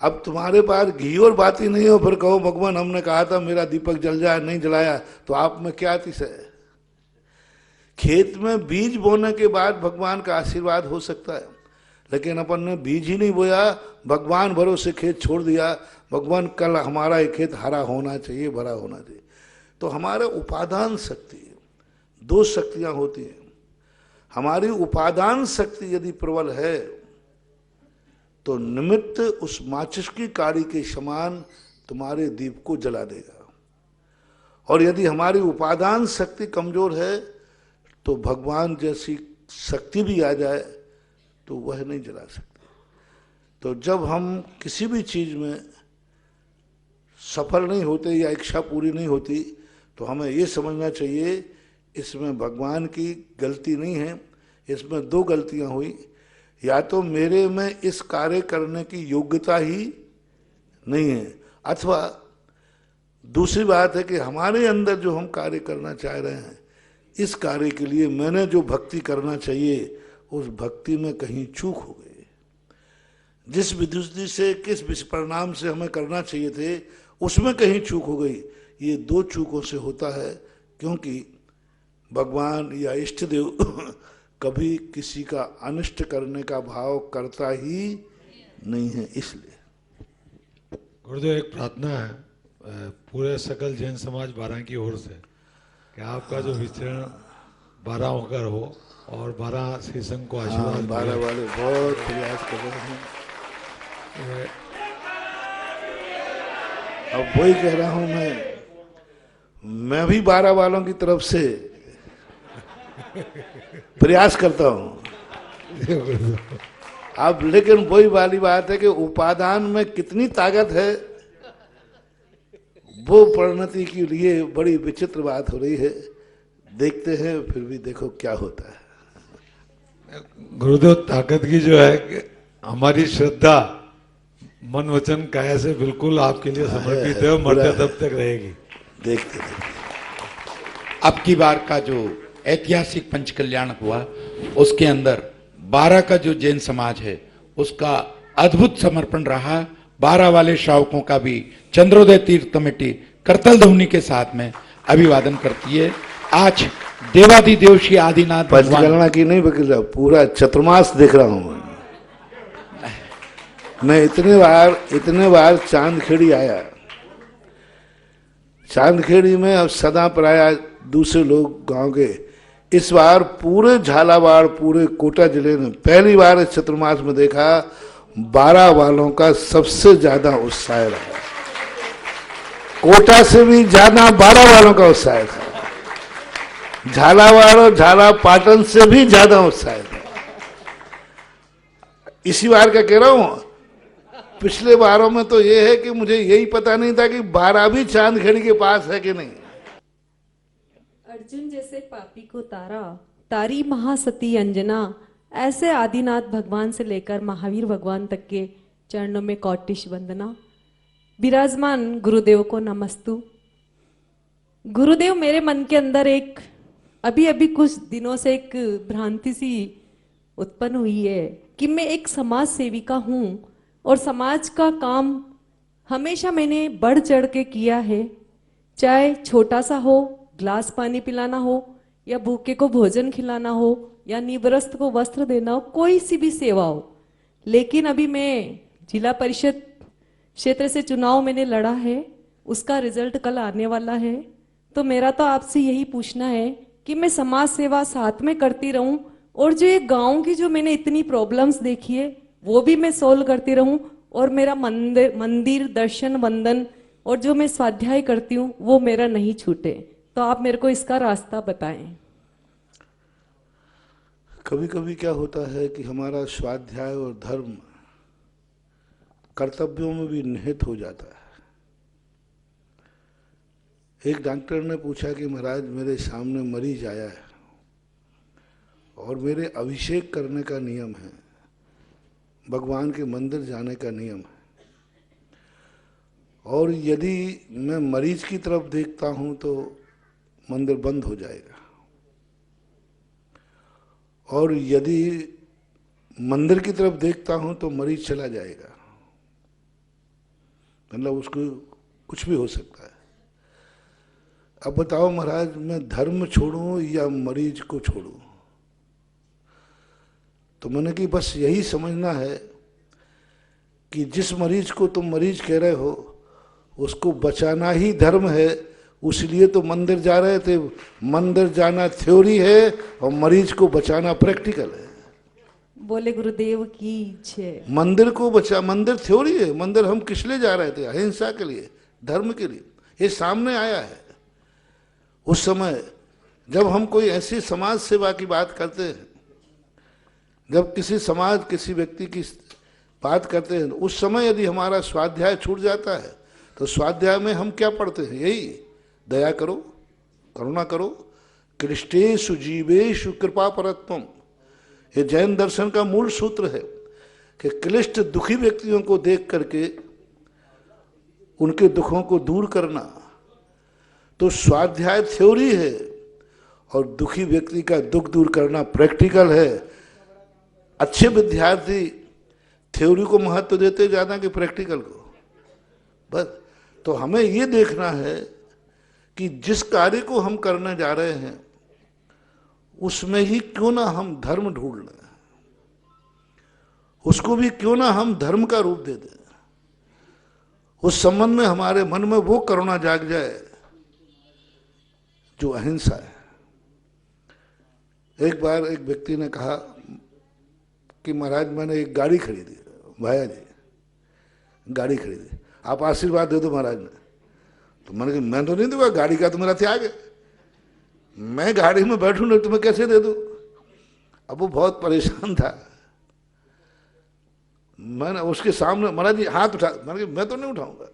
अब तुम्हारे पास घी और बाती नहीं हो, फिर कहो भगवान हमने कहा था मेरा दीपक जल जाए, नहीं जलाया, तो आप में क्या अतिशय है। खेत में बीज बोने के बाद भगवान का आशीर्वाद हो सकता है, लेकिन अपन ने बीज ही नहीं बोया, भगवान भरोसे खेत छोड़ दिया। भगवान कल हमारा ये खेत हरा होना चाहिए, भरा होना चाहिए। तो हमारे उपादान शक्ति, दो शक्तियां होती हैं। हमारी उपादान शक्ति यदि प्रबल है तो निमित्त उस माचिस की काड़ी के समान तुम्हारे दीप को जला देगा। और यदि हमारी उपादान शक्ति कमजोर है तो भगवान जैसी शक्ति भी आ जाए तो वह नहीं जला सकती। तो जब हम किसी भी चीज में सफल नहीं होते या इच्छा पूरी नहीं होती तो हमें ये समझना चाहिए इसमें भगवान की गलती नहीं है। इसमें दो गलतियां हुई, या तो मेरे में इस कार्य करने की योग्यता ही नहीं है, अथवा दूसरी बात है कि हमारे अंदर जो हम कार्य करना चाह रहे हैं, इस कार्य के लिए मैंने जो भक्ति करना चाहिए उस भक्ति में कहीं चूक हो गई। जिस विधि से, किस परिणाम से हमें करना चाहिए थे उसमें कहीं चूक हो गई। ये दो चूकों से होता है, क्योंकि भगवान या इष्ट देव कभी किसी का अनिष्ट करने का भाव करता ही नहीं है। इसलिए गुरुदेव, एक प्रार्थना है पूरे सकल जैन समाज 12 की ओर से कि आपका जो विचरण 12 होकर हो और 12 श्री संघ को आशीर्वाद। 12 वाले बहुत प्रयास कर रहे हैं। अब वही कह रहा हूं, मैं भी 12 वालों की तरफ से प्रयास करता हूं। अब लेकिन वही वाली बात है कि उपादान में कितनी ताकत है, वो परिणति के लिए बड़ी विचित्र बात हो रही है। देखते हैं, फिर भी देखो क्या होता है। गुरुदेव, ताकत की जो है कि हमारी श्रद्धा मन वचन काया से बिल्कुल आपके लिए समर्पित है और मरते तब तक रहेगी। देखते अब की बार का जो ऐतिहासिक पंच कल्याण हुआ उसके अंदर 12 का जो जैन समाज है उसका अद्भुत समर्पण रहा। 12 वाले श्रावकों का भी चंद्रोदय तीर्थ कमेटी करतल ध्वनि के साथ में अभिवादन करती है। आज देवादिदेव श्री आदिनाथ पंचकलना की नहीं बल्कि पूरा चतुर्मास देख रहा हूं मैं इतने बार चांदखेड़ी आया। चांदखेड़ी में अब सदा प्राय दूसरे लोग गांव के, इस बार पूरे झालावाड़, पूरे कोटा जिले ने पहली बार इस चतुर्मास में देखा 12 वालों का सबसे ज्यादा उत्साह रहा। कोटा से भी ज्यादा 12 वालों का उत्साह था। झालावाड़ और झाला पाटन से भी ज्यादा उत्साह था। इसी बार का कह रहा हूं, पिछले बारों में तो ये है कि मुझे यही पता नहीं था कि 12 भी चांदखेड़ी के पास है कि नहीं। अर्जुन जैसे पापी को तारी महासती अंजना, ऐसे आदिनाथ भगवान से लेकर महावीर भगवान तक के चरणों में कौटिश वंदना। विराजमान गुरुदेव को नमस्तु। गुरुदेव, मेरे मन के अंदर एक अभी कुछ दिनों से एक भ्रांति सी उत्पन्न हुई है कि मैं एक समाज सेविका हूं और समाज का काम हमेशा मैंने बढ़ चढ़ के किया है, चाहे छोटा सा हो, ग्लास पानी पिलाना हो या भूखे को भोजन खिलाना हो या निवस्त्र को वस्त्र देना हो, कोई सी भी सेवा हो। लेकिन अभी मैं जिला परिषद क्षेत्र से चुनाव मैंने लड़ा है, उसका रिजल्ट कल आने वाला है। तो मेरा तो आपसे यही पूछना है कि मैं समाज सेवा साथ में करती रहूं और जो ये गांव की जो मैंने इतनी प्रॉब्लम्स देखी है वो भी मैं सोल्व करती रहूं, और मेरा मंदिर दर्शन वंदन और जो मैं स्वाध्याय करती हूँ वो मेरा नहीं छूटे। तो आप मेरे को इसका रास्ता बताएं। कभी कभी क्या होता है कि हमारा स्वाध्याय और धर्म कर्तव्यों में भी निहित हो जाता है। एक डॉक्टर ने पूछा कि महाराज मेरे सामने मरीज आया है और मेरे अभिषेक करने का नियम है, भगवान के मंदिर जाने का नियम है, और यदि मैं मरीज की तरफ देखता हूं तो मंदिर बंद हो जाएगा, और यदि मंदिर की तरफ देखता हूं तो मरीज चला जाएगा। मतलब उसको कुछ भी हो सकता है। अब बताओ महाराज, मैं धर्म छोड़ूं या मरीज को छोड़ूं? तो मैंने कि बस यही समझना है कि जिस मरीज को तुम मरीज कह रहे हो उसको बचाना ही धर्म है, इसलिए तो मंदिर जा रहे थे। मंदिर जाना थ्योरी है और मरीज को बचाना प्रैक्टिकल है। बोले गुरुदेव की जय। मंदिर को बचा, मंदिर थ्योरी है। मंदिर हम किस लिए जा रहे थे? अहिंसा के लिए, धर्म के लिए। ये सामने आया है। उस समय जब हम कोई ऐसी समाज सेवा की बात करते हैं, जब किसी समाज किसी व्यक्ति की बात करते हैं, उस समय यदि हमारा स्वाध्याय छूट जाता है तो स्वाध्याय में हम क्या पढ़ते हैं? यही दया करो, करुणा करो, क्लिष्टेषु जीवेषु कृपा परत्वम। ये जैन दर्शन का मूल सूत्र है कि क्लिष्ट दुखी व्यक्तियों को देख करके उनके दुखों को दूर करना। तो स्वाध्याय थ्योरी है और दुखी व्यक्ति का दुख दूर करना प्रैक्टिकल है। अच्छे विद्यार्थी थ्योरी को महत्व देते ज्यादा कि प्रैक्टिकल को? बस। तो हमें ये देखना है कि जिस कार्य को हम करने जा रहे हैं उसमें ही क्यों ना हम धर्म ढूंढ लें, उसको भी क्यों ना हम धर्म का रूप दे दें। उस संबंध में हमारे मन में वो करुणा जाग जाए जो अहिंसा है। एक बार एक व्यक्ति ने कहा कि महाराज मैंने एक गाड़ी खरीदी। भैया जी गाड़ी खरीदी, आप आशीर्वाद दे दो महाराज ने। तो मैंने कहा मैं तो नहीं दूंगा, गाड़ी का तो मेरा त्याग है, मैं गाड़ी में बैठूं ना तुम्हें कैसे दे दूं? अब वो बहुत परेशान था। मैंने उसके सामने, महाराज जी हाथ उठा, मैंने कहा मैं तो नहीं उठाऊंगा,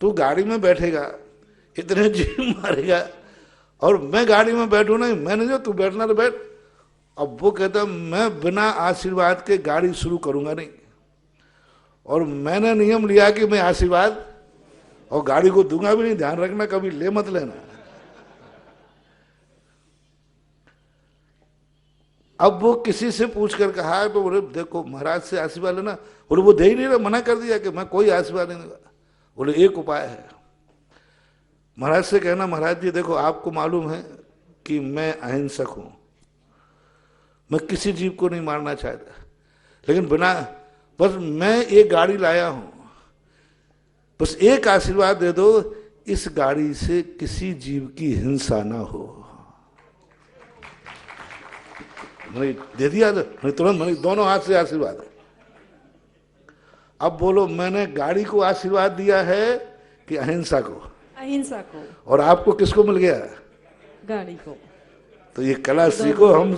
तू गाड़ी में बैठेगा, इतने जी मारेगा और मैं गाड़ी में बैठू नहीं, मैंने जो तू बैठना तो बैठ। अब वो कहता मैं बिना आशीर्वाद के गाड़ी शुरू करूंगा नहीं, और मैंने नियम लिया कि मैं आशीर्वाद और गाड़ी को दूंगा भी नहीं। ध्यान रखना कभी ले मत लेना। अब वो किसी से पूछ कर कहा तो बोले देखो महाराज से आशीर्वाद लेना, बोले वो दे ही नहीं रहा, मना कर दिया कि मैं कोई आशीर्वाद नहीं दूंगा। बोले एक उपाय है, महाराज से कहना महाराज जी देखो आपको मालूम है कि मैं अहिंसक हूं, मैं किसी जीव को नहीं मारना चाहता, लेकिन बिना, बस मैं एक गाड़ी लाया हूं, बस एक आशीर्वाद दे दो इस गाड़ी से किसी जीव की हिंसा ना हो। मैंने दे दिया, तुरंत मैंने दोनों हाथ से आशीर्वाद। अब बोलो मैंने गाड़ी को आशीर्वाद दिया है कि अहिंसा को? अहिंसा को। और आपको किसको मिल गया? गाड़ी को। तो ये कला सीखो हम।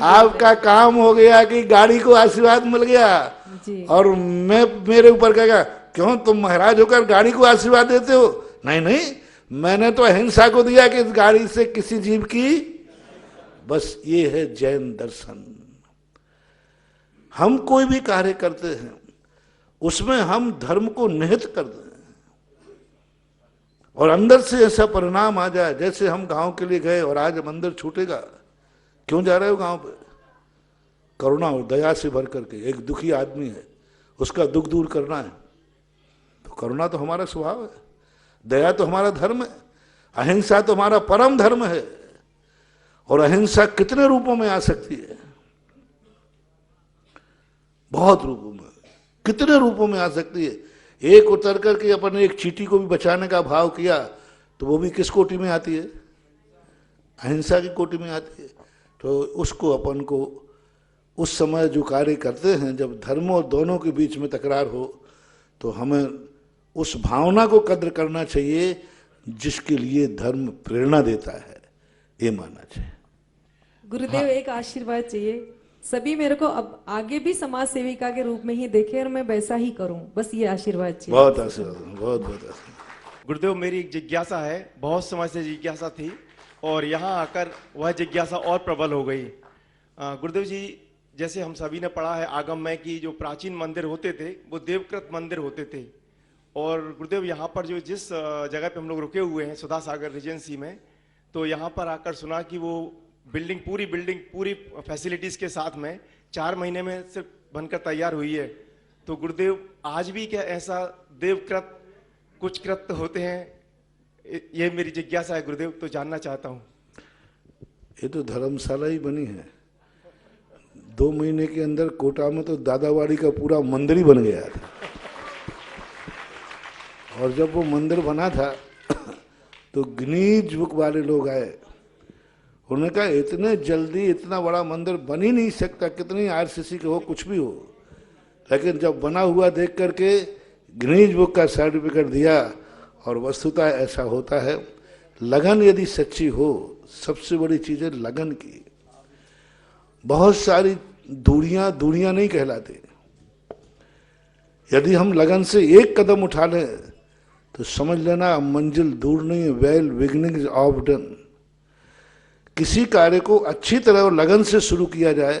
आपका काम हो गया कि गाड़ी को आशीर्वाद मिल गया जी। और मैं, मेरे ऊपर कहेगा क्यों तुम महाराज होकर गाड़ी को आशीर्वाद देते हो? नहीं नहीं, मैंने तो अहिंसा को दिया कि इस गाड़ी से किसी जीव की, बस ये है जैन दर्शन। हम कोई भी कार्य करते हैं उसमें हम धर्म को निहित कर दें और अंदर से ऐसा परिणाम आ जाए। जैसे हम गांव के लिए गए और आज मंदिर छूटेगा, क्यों जा रहे हो गांव पे? करुणा और दया से भर करके। एक दुखी आदमी है, उसका दुख दूर करना है, तो करुणा तो हमारा स्वभाव है, दया तो हमारा धर्म है, अहिंसा तो हमारा परम धर्म है। और अहिंसा कितने रूपों में आ सकती है? बहुत रूपों में, कितने रूपों में आ सकती है। एक उतर करके अपन ने एक चींटी को भी बचाने का भाव किया तो वो भी किस कोटि में आती है? अहिंसा की कोटि में आती है। तो उसको अपन को उस समय जो कार्य करते हैं, जब धर्म और दोनों के बीच में तकरार हो, तो हमें उस भावना को कद्र करना चाहिए जिसके लिए धर्म प्रेरणा देता है, ये मानना चाहिए। गुरुदेव एक आशीर्वाद चाहिए, सभी मेरे को अब आगे भी समाज सेविका के रूप में ही देखे और मैं वैसा ही करूं, बस ये आशीर्वाद चाहिए। बहुत आशीर्वाद, बहुत बहुत आशीर्वाद। गुरुदेव मेरी एक जिज्ञासा है, बहुत समय से जिज्ञासा थी और यहाँ आकर वह जिज्ञासा और प्रबल हो गई। गुरुदेव जी, जैसे हम सभी ने पढ़ा है आगम में कि जो प्राचीन मंदिर होते थे वो देवकृत मंदिर होते थे, और गुरुदेव यहाँ पर जो जिस जगह पे हम लोग रुके हुए हैं सुधा सागर रिजेंसी में, तो यहाँ पर आकर सुना कि वो बिल्डिंग पूरी फैसिलिटीज के साथ में 4 महीने में सिर्फ बनकर तैयार हुई है। तो गुरुदेव आज भी क्या ऐसा देवकृत कुछ कृत्य होते हैं? ये मेरी जिज्ञासा है गुरुदेव, तो जानना चाहता हूँ। ये तो धर्मशाला ही बनी है। 2 महीने के अंदर कोटा में तो दादावाड़ी का पूरा मंदिर ही बन गया था। और जब वो मंदिर बना था तो गिनीज बुक वाले लोग आए, उन्होंने कहा इतने जल्दी इतना बड़ा मंदिर बन ही नहीं सकता, कितनी आरसीसी के हो, कुछ भी हो। लेकिन जब बना हुआ देख करके गिनीज बुक का सर्टिफिकेट दिया, और वस्तुतः ऐसा होता है। लगन यदि सच्ची हो, सबसे बड़ी चीज है लगन की। बहुत सारी दूरियां नहीं कहलाती। यदि हम लगन से एक कदम उठा लें तो समझ लेना मंजिल दूर नहीं है। Well beginning is of done. किसी कार्य को अच्छी तरह और लगन से शुरू किया जाए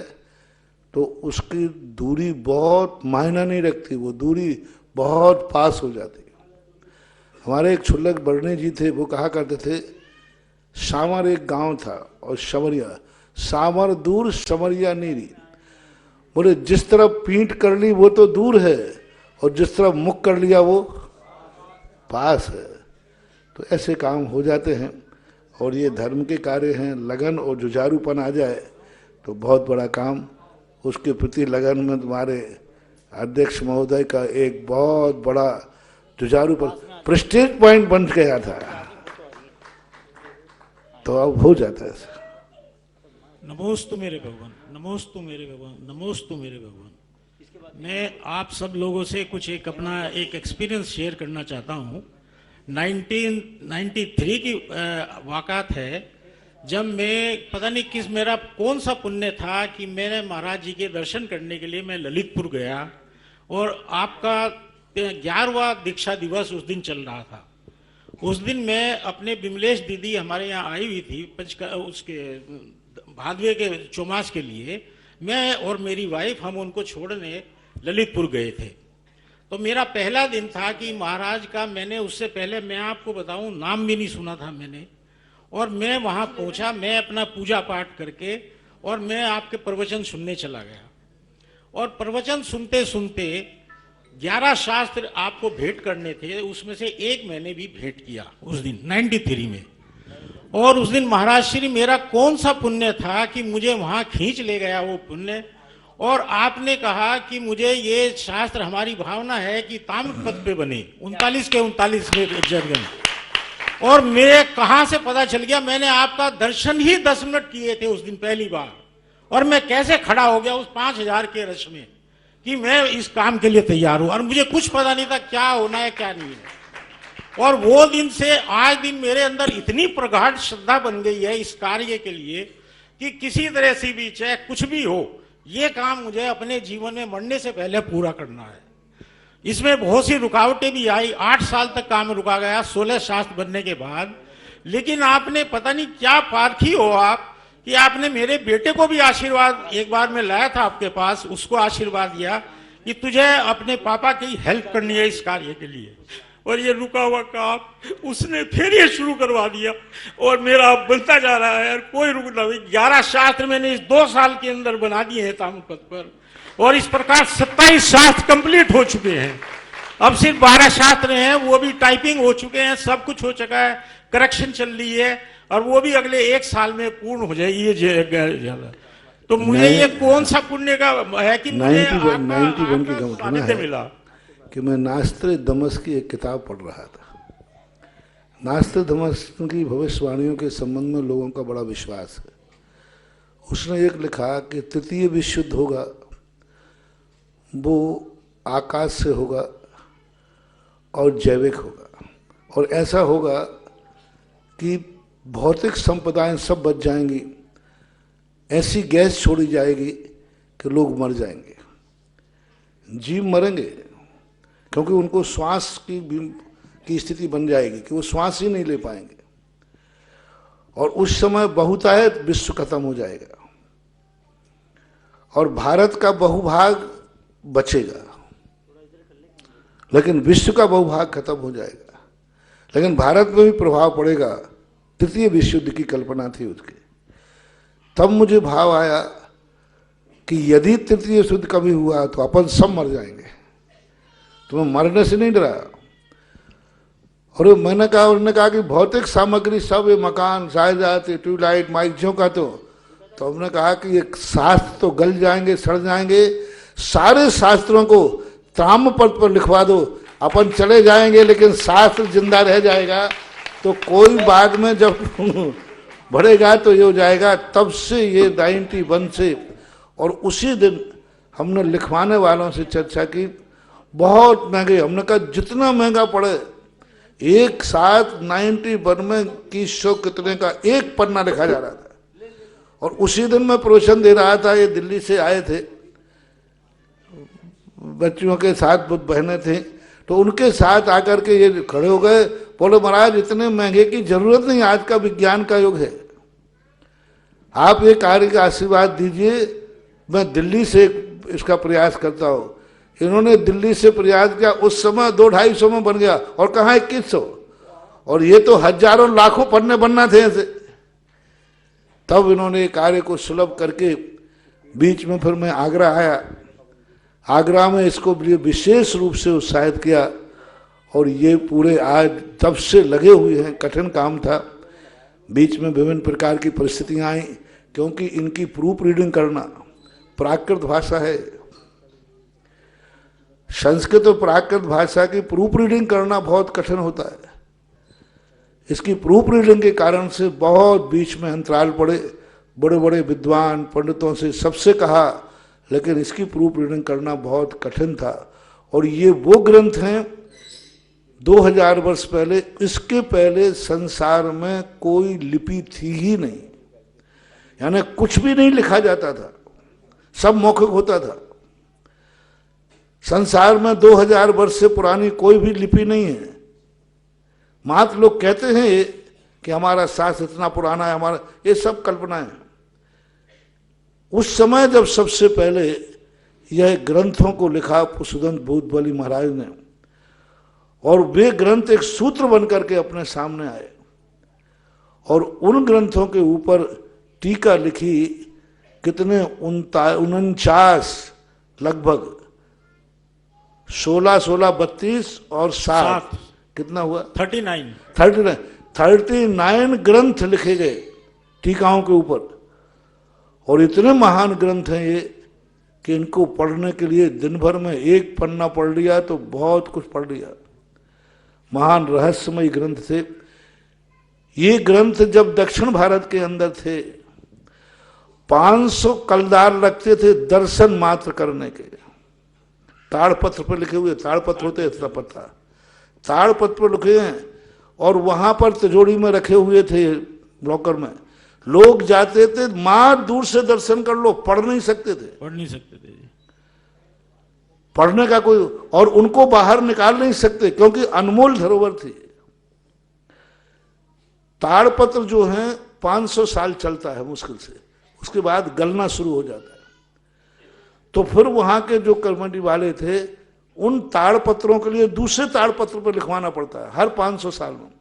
तो उसकी दूरी बहुत मायना नहीं रखती, वो दूरी बहुत पास हो जाती है। हमारे एक छुल्लक बरने जी थे, वो कहा करते थे, सावर एक गांव था और शमरिया, सावर दूर शमरिया नीरी। बोले जिस तरफ पीठ कर ली वो तो दूर है, और जिस तरफ मुख कर लिया वो पास है। तो ऐसे काम हो जाते हैं, और ये धर्म के कार्य हैं। लगन और जुझारूपन आ जाए तो बहुत बड़ा काम। उसके प्रति लगन में तुम्हारे अध्यक्ष महोदय का एक बहुत बड़ा जुझारूपन प्रेस्टीज पॉइंट बन गया था, तो अब हो जाता है। नमोस्तु मेरे भगवान, नमोस्तु मेरे भगवान, नमोस्तु मेरे भगवान। मैं आप सब लोगों से कुछ अपना एक्सपीरियंस शेयर करना चाहता हूँ। 1993 की वाक़ात है, जब मैं पता नहीं मेरा कौन सा पुण्य था कि मैंने महाराज जी के दर्शन करने के लिए मैं ललितपुर गया, और आपका 11वां दीक्षा दिवस उस दिन चल रहा था। उस दिन मैं अपने बिमलेश दीदी हमारे यहाँ आई हुई थी उसके भादवे के चौमास के लिए, मैं और मेरी वाइफ हम उनको छोड़ने ललितपुर गए थे। तो मेरा पहला दिन था कि महाराज का, मैंने उससे पहले मैं आपको बताऊं नाम भी नहीं सुना था मैंने, और मैं वहां पहुंचा, मैं अपना पूजा पाठ करके और मैं आपके प्रवचन सुनने चला गया। और प्रवचन सुनते सुनते 11 शास्त्र आपको भेंट करने थे, उसमें से एक मैंने भी भेंट किया उस दिन 93 में। और उस दिन महाराज श्री मेरा कौन सा पुण्य था कि मुझे वहां खींच ले गया वो पुण्य, और आपने कहा कि मुझे ये शास्त्र, हमारी भावना है कि ताम्र पद पे बने 39 के 39 में जगन। और मेरे कहां से पता चल गया, मैंने आपका दर्शन ही 10 मिनट किए थे उस दिन पहली बार, और मैं कैसे खड़ा हो गया उस 5000 के रश में कि मैं इस काम के लिए तैयार हूं, और मुझे कुछ पता नहीं था क्या होना है क्या नहीं है। और वो दिन से आज दिन मेरे अंदर इतनी प्रगाढ़ श्रद्धा बन गई है इस कार्य के लिए कि किसी तरह से भी, चाहे कुछ भी हो, ये काम मुझे अपने जीवन में मरने से पहले पूरा करना है। इसमें बहुत सी रुकावटें भी आई, 8 साल तक काम रुका गया 16 शास्त्र बनने के बाद। लेकिन आपने पता नहीं क्या पारखी हो आप कि आपने मेरे बेटे को भी आशीर्वाद, एक बार मैं लाया था आपके पास, उसको आशीर्वाद दिया कि तुझे अपने पापा की हेल्प करनी है इस कार्य के लिए। और ये रुका हुआ काम उसने फिर ये शुरू करवा दिया, और मेरा बनता जा रहा है, कोई रुक नहीं। 11 शास्त्र मैंने इस 2 साल के अंदर बना दिए हैं ताम्रपद पर, और इस प्रकार 27 शास्त्र कंप्लीट हो चुके हैं। अब सिर्फ 12 शास्त्र हैं, वो भी टाइपिंग हो चुके हैं, सब कुछ हो चुका है, करेक्शन चल रही है और वो भी अगले 1 साल में पूर्ण हो जाएगी ये। तो मुझे ये कौन सा पुण्य का है कि मुझे 91 की घटना सानिध्य है मिला कि मैं नास्त्रोदमस की एक किताब पढ़ रहा था। नास्त्रोदमस की भविष्यवाणियों के संबंध में लोगों का बड़ा विश्वास है। उसने एक लिखा कि तृतीय विश्व युद्ध होगा, वो आकाश से होगा और जैविक होगा, और ऐसा होगा कि भौतिक संपदाएं सब बच जाएंगी, ऐसी गैस छोड़ी जाएगी कि लोग मर जाएंगे, जीव मरेंगे, क्योंकि उनको श्वास की स्थिति बन जाएगी कि वो श्वास ही नहीं ले पाएंगे, और उस समय बहुतायत विश्व खत्म हो जाएगा और भारत का बहुभाग बचेगा, लेकिन विश्व का बहुभाग खत्म हो जाएगा, लेकिन भारत में भी प्रभाव पड़ेगा। तृतीय विश्व युद्ध की कल्पना थी उसकी। तब मुझे भाव आया कि यदि तृतीय युद्ध कभी हुआ तो अपन सब मर जाएंगे, तो मैं मरने से नहीं डरा। और मैंने कहा, उन्होंने कहा कि भौतिक सामग्री सब, ये मकान, जायदाद, ट्यूबलाइट, माइक्यों का तो हमने कहा कि ये शास्त्र तो गल जाएंगे, सड़ जाएंगे, सारे शास्त्रों को ताम्रपत्र पर लिखवा दो, अपन चले जाएंगे लेकिन शास्त्र जिंदा रह जाएगा। तो कोई बाद में जब बढ़ेगा तो ये हो जाएगा। तब से ये 91 से, और उसी दिन हमने लिखवाने वालों से चर्चा की, बहुत महंगे, हमने कहा जितना महंगा पड़े, एक साथ 91 में की शो कितने का एक पन्ना लिखा जा रहा था। और उसी दिन मैं प्रवचन दे रहा था, ये दिल्ली से आए थे, बच्चियों के साथ बहनें थे, तो उनके साथ आकर के ये खड़े हो गए, बोले महाराज इतने महंगे की जरूरत नहीं, आज का विज्ञान का युग है, आप ये कार्य का आशीर्वाद दीजिए, मैं दिल्ली से इसका प्रयास करता हूँ। इन्होंने दिल्ली से प्रयास किया, उस समय 200-250 में बन गया, और कहाँ 2100, और ये तो हजारों लाखों पन्ने बनना थे ऐसे। तब इन्होंने कार्य को सुलभ करके, बीच में फिर मैं आगरा आया, आगरा में इसको लिए विशेष रूप से उत्साहित किया, और ये पूरे आज तब से लगे हुए हैं। कठिन काम था, बीच में विभिन्न प्रकार की परिस्थितियां आई, क्योंकि इनकी प्रूफ रीडिंग करना, प्राकृत भाषा है, संस्कृत और प्राकृत भाषा की प्रूफ रीडिंग करना बहुत कठिन होता है। इसकी प्रूफ रीडिंग के कारण से बहुत बीच में अंतराल पड़े, बड़े बड़े विद्वान पंडितों से सबसे कहा, लेकिन इसकी प्रूफ रीडिंग करना बहुत कठिन था। और ये वो ग्रंथ हैं 2000 वर्ष पहले, इसके पहले संसार में कोई लिपि थी ही नहीं, यानी कुछ भी नहीं लिखा जाता था, सब मौखिक होता था। संसार में 2000 वर्ष से पुरानी कोई भी लिपि नहीं है। मात्र लोग कहते हैं कि हमारा शास्त्र इतना पुराना है, हमारा, ये सब कल्पना है। उस समय जब सबसे पहले यह ग्रंथों को लिखा पुष्पदंत भूतबली महाराज ने, और वे ग्रंथ एक सूत्र बन करके अपने सामने आए, और उन ग्रंथों के ऊपर टीका लिखी, कितने 49 लगभग 16, 32 और 7, कितना हुआ 39 ग्रंथ लिखे गए टीकाओं के ऊपर। और इतने महान ग्रंथ हैं ये कि इनको पढ़ने के लिए दिन भर में एक पन्ना पढ़ लिया तो बहुत कुछ पढ़ लिया। महान रहस्यमय ग्रंथ थे ये ग्रंथ। जब दक्षिण भारत के अंदर थे 500 कलदार लगते थे दर्शन मात्र करने के, ताड़पत्र पर लिखे हुए, ताड़पत्र होते हैं इतना पता, ताड़पत्र पर लिखे हैं, और वहां पर तिजोरी में रखे हुए थे ब्लॉकर में। लोग जाते थे, मां दूर से दर्शन कर लो, पढ़ नहीं सकते थे, पढ़ने का कोई, और उनको बाहर निकाल नहीं सकते क्योंकि अनमोल धरोहर थी। ताड़पत्र जो है 500 साल चलता है मुश्किल से, उसके बाद गलना शुरू हो जाता है। तो फिर वहां के जो कर्मंडी वाले थे, उन ताड़पत्रों के लिए दूसरे ताड़पत्र पर लिखवाना पड़ता है हर 500 साल में।